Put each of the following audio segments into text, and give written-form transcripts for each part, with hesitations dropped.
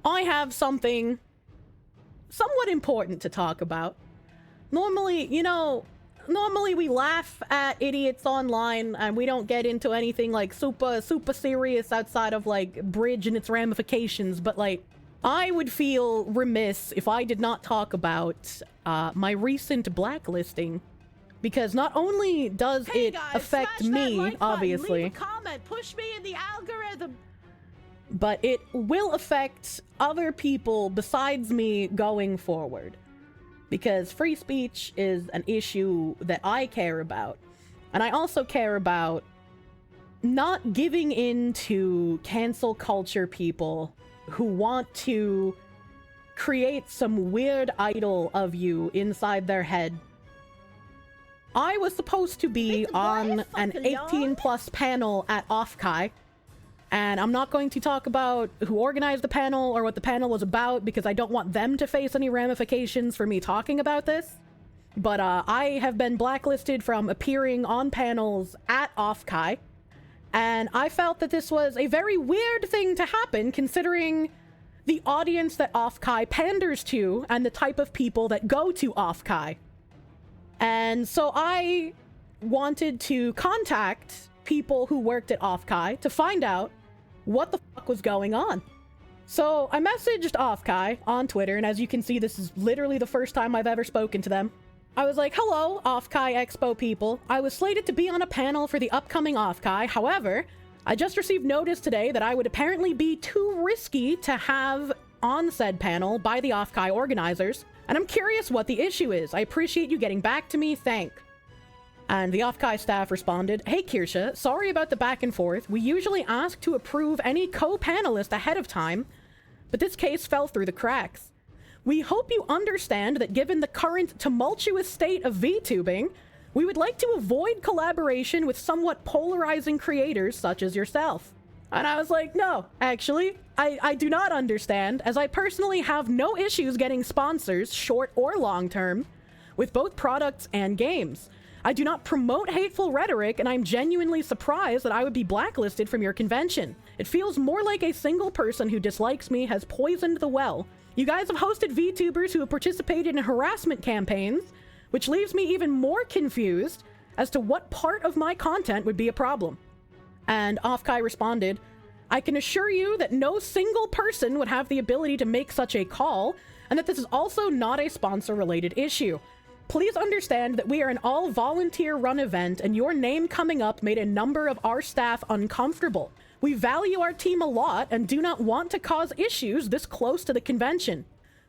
I have something somewhat important to talk about. Normally, you know, normally we laugh at idiots online and we don't get into anything like super serious outside of like Bridge and its ramifications, but like I would feel remiss if I did not talk about my recent blacklisting, because not only does it affect me, obviously, leave a comment, push me in the algorithm, but it will affect other people besides me going forward. Because free speech is an issue that I care about. And I also care about not giving in to cancel culture people who want to create some weird idol of you inside their head. I was supposed to be on an 18+ panel at OffKai. And I'm not going to talk about who organized the panel or what the panel was about, because I don't want them to face any ramifications for me talking about this. But I have been blacklisted from appearing on panels at OffKai. And I felt that this was a very weird thing to happen, considering the audience that OffKai panders to and the type of people that go to OffKai. And so I wanted to contact people who worked at OffKai to find out what the fuck was going on. So I messaged OffKai on Twitter, and as you can see, this is literally the first time I've ever spoken to them. I was like, hello, OffKai Expo people. I was slated to be on a panel for the upcoming OffKai. However, I just received notice today that I would apparently be too risky to have on said panel by the OffKai organizers, and I'm curious what the issue is. I appreciate you getting back to me, thanks. And the OffKai staff responded, hey Kirsche, sorry about the back and forth. We usually ask to approve any co-panelist ahead of time, but this case fell through the cracks. We hope you understand that given the current tumultuous state of VTubing, we would like to avoid collaboration with somewhat polarizing creators such as yourself. And I was like, no, actually, I do not understand, as I personally have no issues getting sponsors, short or long term, with both products and games. I do not promote hateful rhetoric, and I'm genuinely surprised that I would be blacklisted from your convention. It feels more like a single person who dislikes me has poisoned the well. You guys have hosted VTubers who have participated in harassment campaigns, which leaves me even more confused as to what part of my content would be a problem. And OffKai responded, I can assure you that no single person would have the ability to make such a call, and that this is also not a sponsor-related issue. Please understand that we are an all-volunteer-run event, and your name coming up made a number of our staff uncomfortable. We value our team a lot and do not want to cause issues this close to the convention.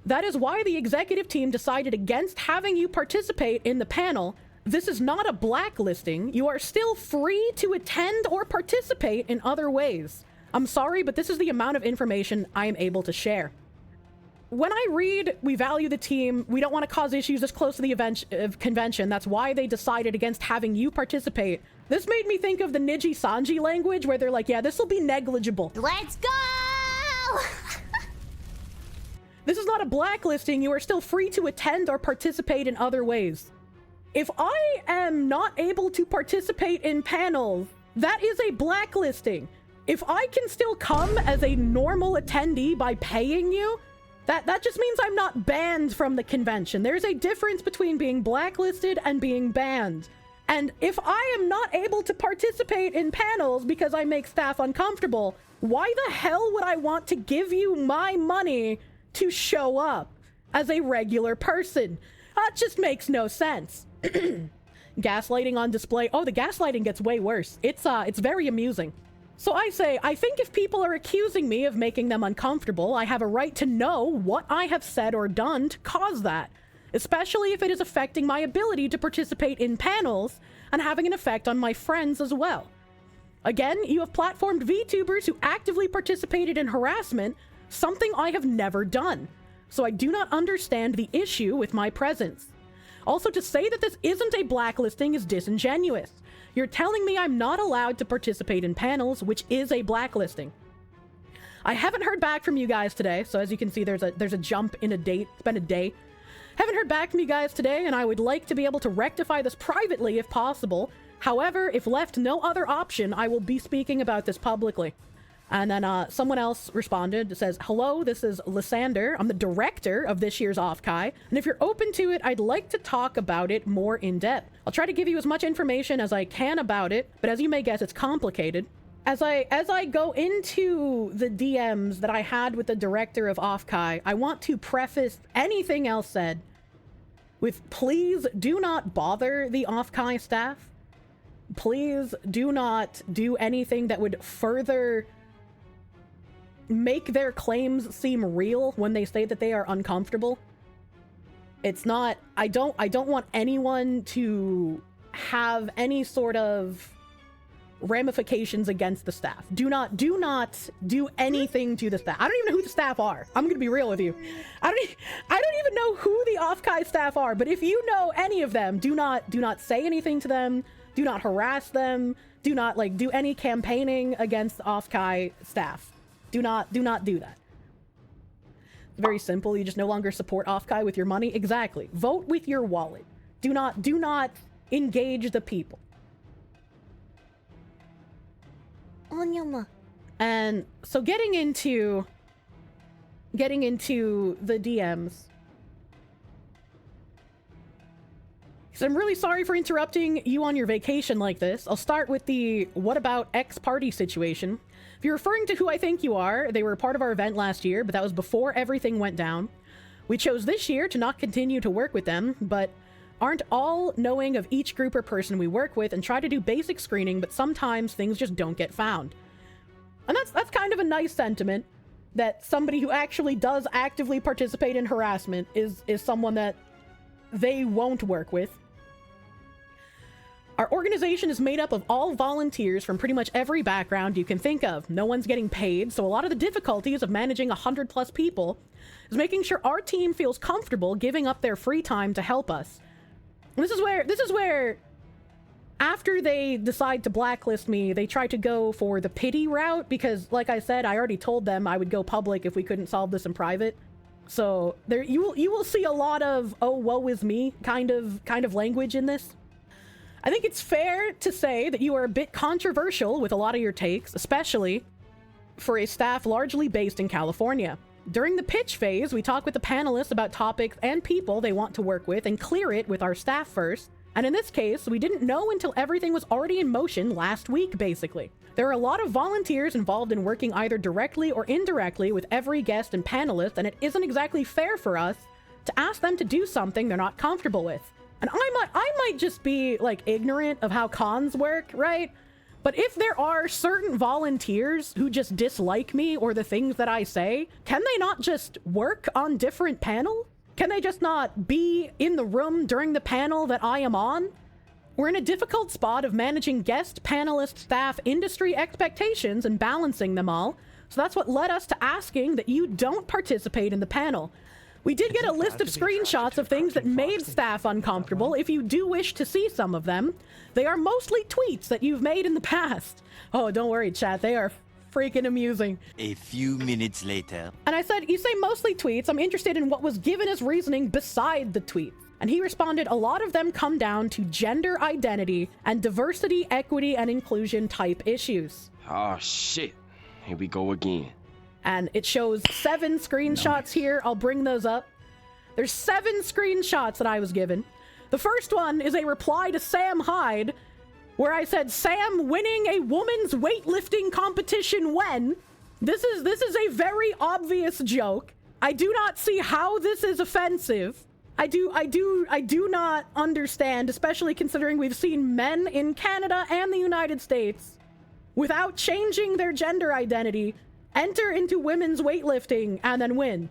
That is why the executive team decided against having you participate in the panel. This is not a blacklisting. You are still free to attend or participate in other ways. I'm sorry, but this is the amount of information I am able to share. When I read, we value the team, we don't want to cause issues this close to the convention, that's why they decided against having you participate. This made me think of the Niji Sanji language, where they're like, yeah, this will be negligible. Let's go! This is not a blacklisting, you are still free to attend or participate in other ways. If I am not able to participate in panels, that is a blacklisting. If I can still come as a normal attendee by paying you, that just means I'm not banned from the convention. There's a difference between being blacklisted and being banned. And if I am not able to participate in panels because I make staff uncomfortable, why the hell would I want to give you my money to show up as a regular person? That just makes no sense. Gaslighting on display. Oh, the gaslighting gets way worse. It's very amusing. So I say, I think if people are accusing me of making them uncomfortable, I have a right to know what I have said or done to cause that, especially if it is affecting my ability to participate in panels and having an effect on my friends as well. Again, you have platformed VTubers who actively participated in harassment, something I have never done. So I do not understand the issue with my presence. Also, to say that this isn't a blacklisting is disingenuous. You're telling me I'm not allowed to participate in panels, which is a blacklisting. I haven't heard back from you guys today, so as you can see, there's a jump in a date. It's been a day. Haven't heard back from you guys today, and I would like to be able to rectify this privately if possible. However, if left no other option, I will be speaking about this publicly. And then someone else responded. It says, hello, this is Lysander. I'm the director of this year's OffKai. And if you're open to it, I'd like to talk about it more in depth. I'll try to give you as much information as I can about it, but as you may guess, it's complicated. As I go into the DMs that I had with the director of OffKai, I want to preface anything else said with please do not bother the OffKai staff. Please do not do anything that would further make their claims seem real when they say that they are uncomfortable. It's not, I don't want anyone to have any sort of ramifications against the staff. Do not do anything to the staff. I don't even know who the staff are. I'm gonna be real with you. I don't even know who the OffKai staff are, but if you know any of them, do not say anything to them. Do not harass them. Do not like do any campaigning against the OffKai staff. Do not do that. It's very simple. You just no longer support OffKai with your money. Exactly. Vote with your wallet. Do not engage the people. And so getting into the DMs. So I'm really sorry for interrupting you on your vacation like this. I'll start with the what about X party situation. If you're referring to who I think you are, they were part of our event last year, but that was before everything went down. We chose this year to not continue to work with them, but aren't all knowing of each group or person we work with and try to do basic screening, but sometimes things just don't get found. And that's kind of a nice sentiment, that somebody who actually does actively participate in harassment is someone that they won't work with. Our organization is made up of all volunteers from pretty much every background you can think of. No one's getting paid, so a lot of the difficulties of managing 100+ people is making sure our team feels comfortable giving up their free time to help us. And this is where after they decide to blacklist me, they try to go for the pity route, because like I said, I already told them I would go public if we couldn't solve this in private. So there you will see a lot of oh woe is me kind of language in this. I think it's fair to say that you are a bit controversial with a lot of your takes, especially for a staff largely based in California. During the pitch phase, we talk with the panelists about topics and people they want to work with and clear it with our staff first. And in this case, we didn't know until everything was already in motion last week, basically. There are a lot of volunteers involved in working either directly or indirectly with every guest and panelist, and it isn't exactly fair for us to ask them to do something they're not comfortable with. And I might just be, like, ignorant of how cons work, right? But if there are certain volunteers who just dislike me or the things that I say, can they not just work on different panels? Can they just not be in the room during the panel that I am on? We're in a difficult spot of managing guest, panelist, staff, industry expectations and balancing them all. So that's what led us to asking that you don't participate in the panel. We did get a list of screenshots of things that made staff uncomfortable. If you do wish to see some of them, they are mostly tweets that you've made in the past. Oh, don't worry, chat. They are freaking amusing. A few minutes later. And I said, you say mostly tweets. I'm interested in what was given as reasoning beside the tweet. And he responded, a lot of them come down to gender identity and diversity, equity, and inclusion type issues. Oh, shit. Here we go again. And it shows 7 screenshots here. I'll bring those up. There's 7 screenshots that I was given. The first one is a reply to Sam Hyde, where I said, Sam winning a woman's weightlifting competition when? This is a very obvious joke. I do not see how this is offensive. I do not understand, especially considering we've seen men in Canada and the United States, without changing their gender identity, enter into women's weightlifting and then win.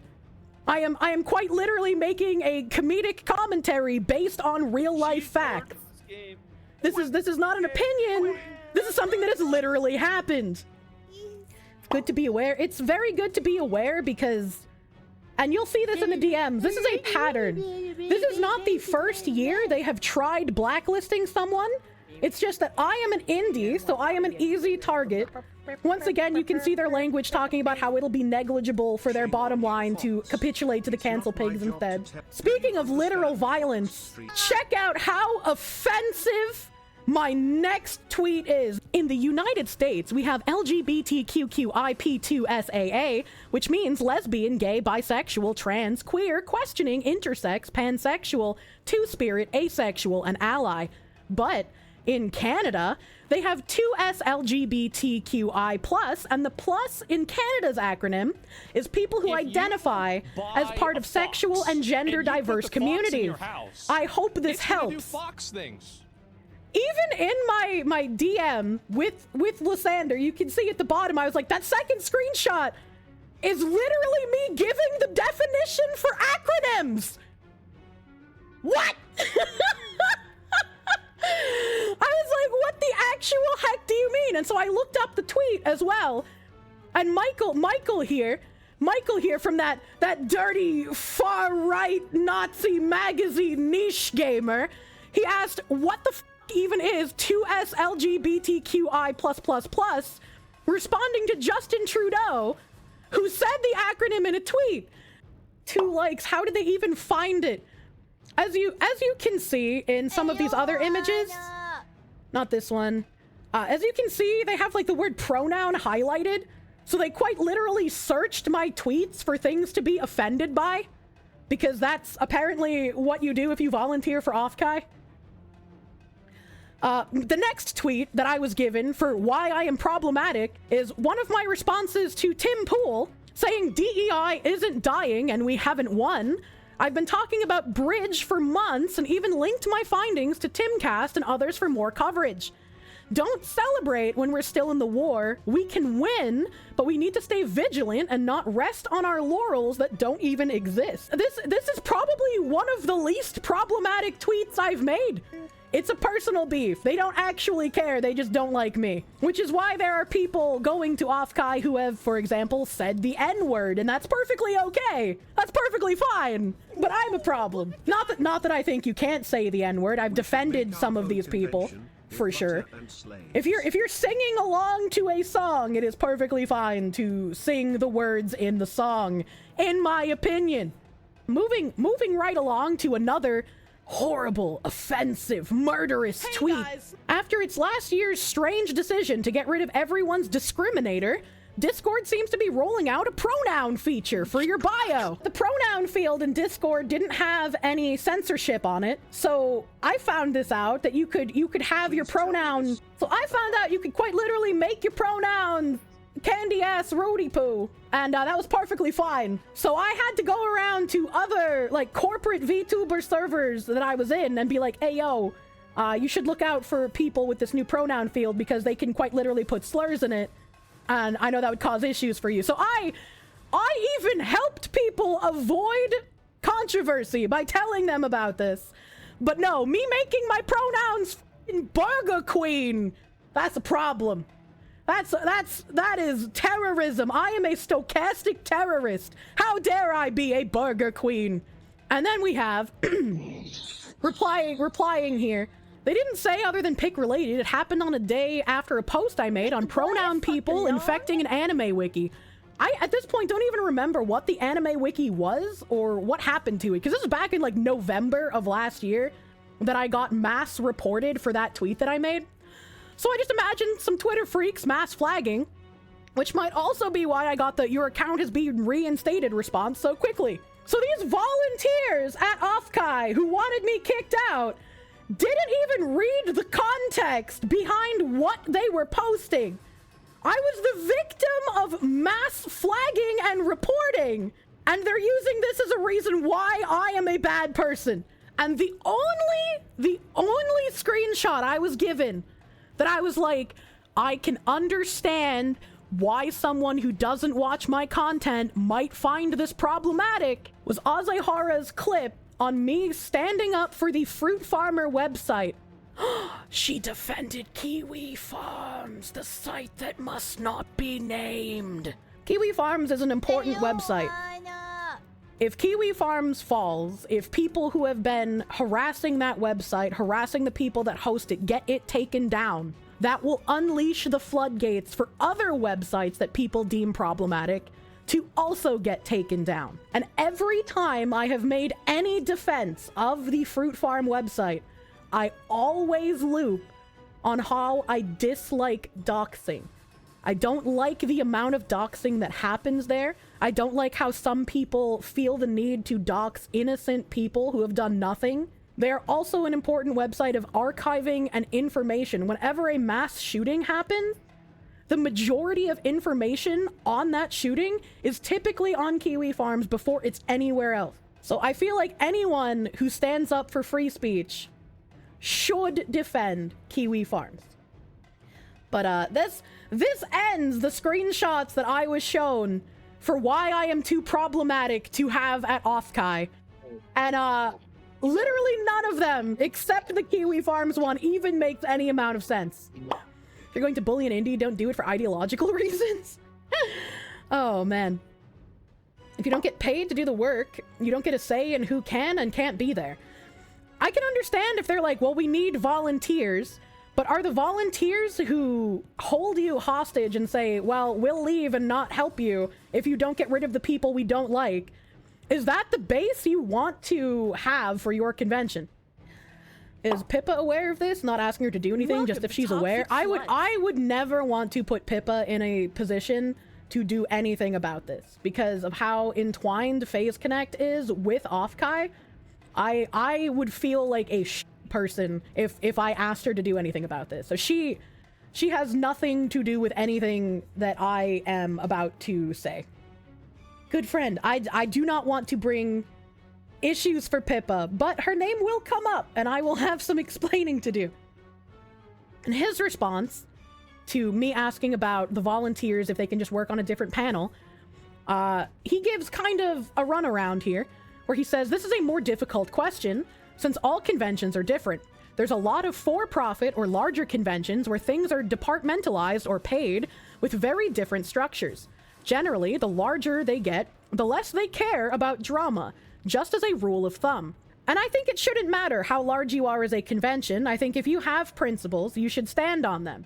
I am quite literally making a comedic commentary based on real life facts. This is not an opinion. This is something that has literally happened. It's good to be aware. It's very good to be aware because, and you'll see this in the DMs, this is a pattern. This is not the first year they have tried blacklisting someone. It's just that I am an indie, so I am an easy target. Once again, you can see their language talking about how it'll be negligible for their bottom line to capitulate to the cancel pigs instead. Speaking of literal violence, check out how offensive My next tweet is, in the United States, we have LGBTQIP2SAA, which means lesbian, gay, bisexual, trans, queer, questioning, intersex, pansexual, two-spirit, asexual, and ally. But in Canada, they have 2S LGBTQI+, and the plus in Canada's acronym is people who identify as part of sexual and gender diverse communities. I hope this helps. Fox things. Even in my DM with Lysander, you can see at the bottom, I was like, that second screenshot is literally me giving the definition for acronyms. What? I was like, what the actual heck do you mean? And so I looked up the tweet as well. And Michael here from that dirty far-right Nazi magazine niche gamer, he asked, what the f even is 2S LGBTQI+++, responding to Justin Trudeau, who said the acronym in a tweet. 2 likes. How did they even find it? As you can see in some of these other images, not this one. As you can see, they have like the word pronoun highlighted. So they quite literally searched my tweets for things to be offended by, because that's apparently what you do if you volunteer for OffKai. The next tweet that I was given for why I am problematic is one of my responses to Tim Pool saying DEI isn't dying and we haven't won. I've been talking about Bridge for months and even linked my findings to Timcast and others for more coverage. Don't celebrate when we're still in the war. We can win, but we need to stay vigilant and not rest on our laurels that don't even exist. This is probably one of the least problematic tweets I've made. It's a personal beef. They don't actually care. They just don't like me. Which is why there are people going to OffKai who have, for example, said the N-word, and that's perfectly okay. That's perfectly fine. But I'm a problem. Not that I think you can't say the N-word. I've defended some of these people, for sure. If you're singing along to a song, it is perfectly fine to sing the words in the song, in my opinion. Moving right along to another horrible, offensive, murderous tweet. Guys. After its last year's strange decision to get rid of everyone's discriminator, Discord seems to be rolling out a pronoun feature for your bio. The pronoun field in Discord didn't have any censorship on it, so I found this out that you could have your pronoun. So I found out you could quite literally make your pronoun candy ass roadie poo, and that was perfectly fine. So I had to go around to other like corporate VTuber servers that I was in and be like, hey yo, you should look out for people with this new pronoun field because they can quite literally put slurs in it, and I know that would cause issues for you. So I even helped people avoid controversy by telling them about this. But no, me making my pronouns Burger Queen, that's a problem. That is terrorism. I am a stochastic terrorist. How dare I be a Burger Queen? And then we have replying here. They didn't say other than pick related. It happened on a day after a post I made on pronoun people infecting an anime wiki. I, at this point, don't even remember what the anime wiki was or what happened to it, because this was back in like November of last year that I got mass reported for that tweet that I made. So I just imagined some Twitter freaks mass flagging, which might also be why I got the "your account has been reinstated" response so quickly. So these volunteers at OffKai who wanted me kicked out didn't even read the context behind what they were posting. I was the victim of mass flagging and reporting, and they're using this as a reason why I am a bad person. And the only screenshot I was given that I was like, I can understand why someone who doesn't watch my content might find this problematic, was Azehara's clip on me standing up for the Fruit Farmer website. She defended Kiwi Farms, the site that must not be named. Kiwi Farms is an important website. If Kiwi Farms falls, if people who have been harassing that website, harassing the people that host it, get it taken down, that will unleash the floodgates for other websites that people deem problematic to also get taken down. And every time I have made any defense of the Fruit Farm website, I always loop on how I dislike doxing. I don't like the amount of doxing that happens there. I don't like how some people feel the need to dox innocent people who have done nothing. They're also an important website of archiving and information. Whenever a mass shooting happens, the majority of information on that shooting is typically on Kiwi Farms before it's anywhere else. So I feel like anyone who stands up for free speech should defend Kiwi Farms. But this ends the screenshots that I was shown for why I am too problematic to have at OffKai. And literally none of them, except the Kiwi Farms one, even makes any amount of sense. If you're going to bully an indie, don't do it for ideological reasons. Oh, man. If you don't get paid to do the work, you don't get a say in who can and can't be there. I can understand if they're like, well, we need volunteers, but are the volunteers who hold you hostage and say, well, we'll leave and not help you if you don't get rid of the people we don't like, is that the base you want to have for your convention? Is Pippa aware of this? Not asking her to do anything, just if she's aware. I would never want to put Pippa in a position to do anything about this because of how entwined Phase Connect is with OffKai. I would feel like a person if I asked her to do anything about this. So she has nothing to do with anything that I am about to say. Good friend, I do not want to bring issues for Pippa, but her name will come up and I will have some explaining to do. And his response to me asking about the volunteers if they can just work on a different panel, he gives kind of a runaround here where he says, this is a more difficult question since all conventions are different. There's a lot of for-profit or larger conventions where things are departmentalized or paid with very different structures. Generally, the larger they get, the less they care about drama, just as a rule of thumb. And I think it shouldn't matter how large you are as a convention. I think if you have principles, you should stand on them.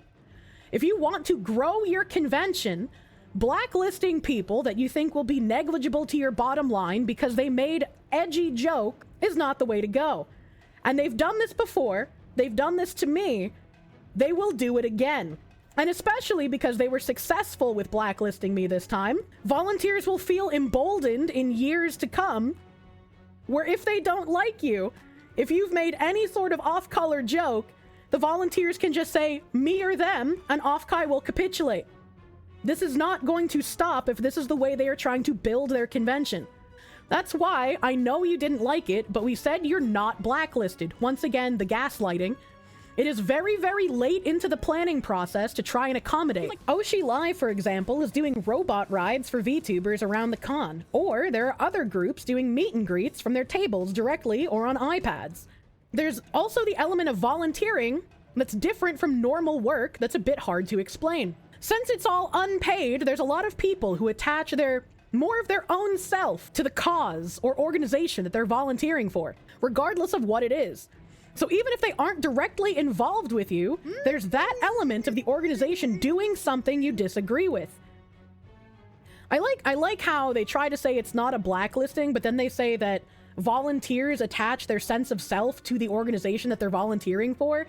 If you want to grow your convention, blacklisting people that you think will be negligible to your bottom line because they made edgy joke is not the way to go. And they've done this before. They've done this to me. They will do it again. And especially because they were successful with blacklisting me this time, volunteers will feel emboldened in years to come where if they don't like you, if you've made any sort of off-color joke, the volunteers can just say, me or them, and OffKai will capitulate. This is not going to stop if this is the way they are trying to build their convention. That's why I know you didn't like it, but we said you're not blacklisted. Once again, the gaslighting. It is very, very late into the planning process to try and accommodate. Like Oshi Live, for example, is doing robot rides for VTubers around the con. Or there are other groups doing meet and greets from their tables directly or on iPads. There's also the element of volunteering that's different from normal work that's a bit hard to explain. Since it's all unpaid, there's a lot of people who attach more of their own self to the cause or organization that they're volunteering for, regardless of what it is. So even if they aren't directly involved with you, there's that element of the organization doing something you disagree with. I like how they try to say it's not a blacklisting, but then they say that volunteers attach their sense of self to the organization that they're volunteering for.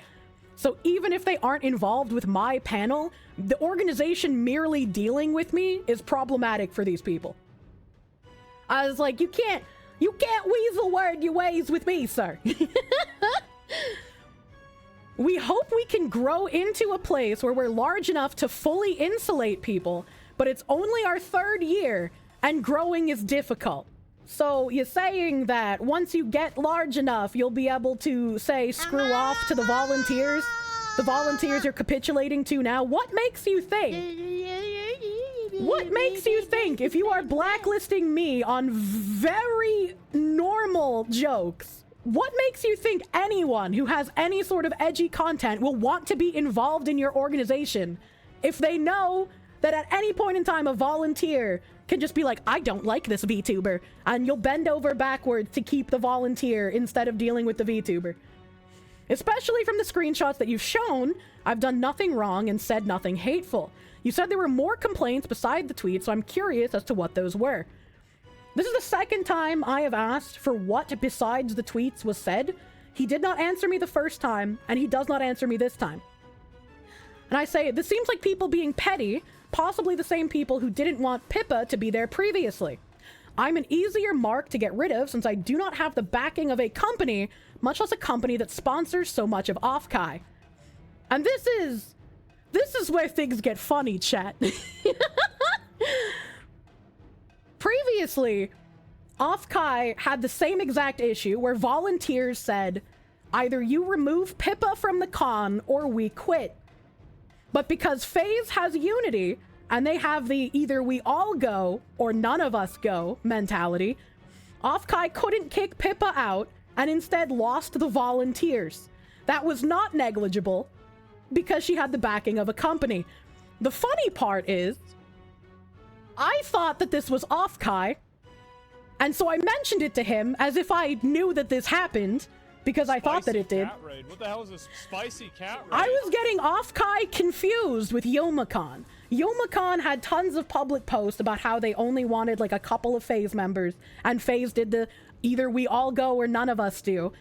So even if they aren't involved with my panel, the organization merely dealing with me is problematic for these people. I was like, you can't weasel word your ways with me, sir. We hope we can grow into a place where we're large enough to fully insulate people, but it's only our 3rd year and growing is difficult. So you're saying that once you get large enough, you'll be able to say screw off to the volunteers you're capitulating to now? What makes you think? What makes you think if you are blacklisting me on very normal jokes, what makes you think anyone who has any sort of edgy content will want to be involved in your organization if they know that at any point in time a volunteer can just be like, I don't like this VTuber, and you'll bend over backwards to keep the volunteer instead of dealing with the VTuber? Especially from the screenshots that you've shown, I've done nothing wrong and said nothing hateful. You said there were more complaints beside the tweet, so I'm curious as to what those were. This is the 2nd time I have asked for what besides the tweets was said. He did not answer me the first time, and he does not answer me this time. And I say, this seems like people being petty, possibly the same people who didn't want Pippa to be there previously. I'm an easier mark to get rid of since I do not have the backing of a company, much less a company that sponsors so much of OffKai. And this is where things get funny, chat. Previously, OffKai had the same exact issue where volunteers said, either you remove Pippa from the con or we quit. But because FaZe has unity, and they have the either we all go or none of us go mentality, OffKai couldn't kick Pippa out and instead lost the volunteers. That was not negligible because she had the backing of a company. The funny part is, I thought that this was OffKai, and so I mentioned it to him as if I knew that this happened, because I thought that it did. Cat raid. What the hell is this spicy cat raid? I was getting OffKai confused with Youmacon. Youmacon had tons of public posts about how they only wanted like a couple of FaZe members, and FaZe did the either we all go or none of us do.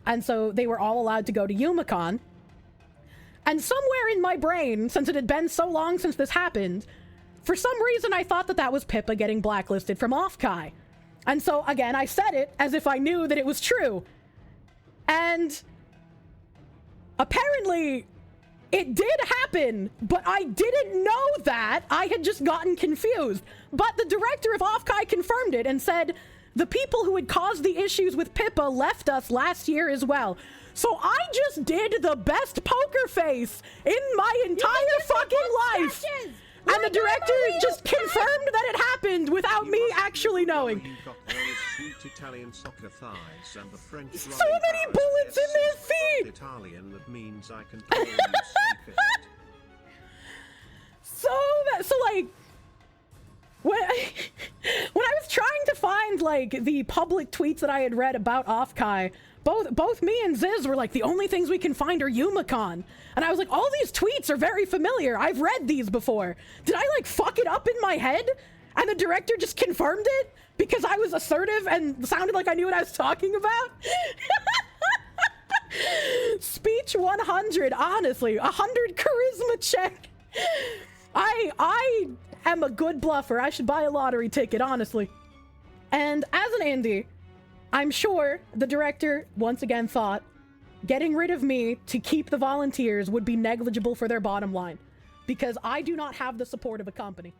And so they were all allowed to go to Youmacon. And somewhere in my brain, since it had been so long since this happened, for some reason I thought that that was Pippa getting blacklisted from OffKai. And so again, I said it as if I knew that it was true. And apparently it did happen, but I didn't know that. I had just gotten confused. But the director of OffKai confirmed it and said the people who had caused the issues with Pippa left us last year as well. So I just did the best poker face in my entire fucking life. And the director just confirmed that it happened without me actually knowing. Italian soccer thighs and the French so many bullets in their feet. Italian, that means I can totally speak it. So like when I was trying to find like the public tweets that I had read about OffKai, both me and Ziz were like, the only things we can find are Youmacon. And I was like, all these tweets are very familiar. I've read these before. Did I like fuck it up in my head? And the director just confirmed it because I was assertive and sounded like I knew what I was talking about? Speech 100, honestly. 100 charisma check. I am a good bluffer. I should buy a lottery ticket, honestly. And as an indie, I'm sure the director once again thought getting rid of me to keep the volunteers would be negligible for their bottom line, because I do not have the support of a company.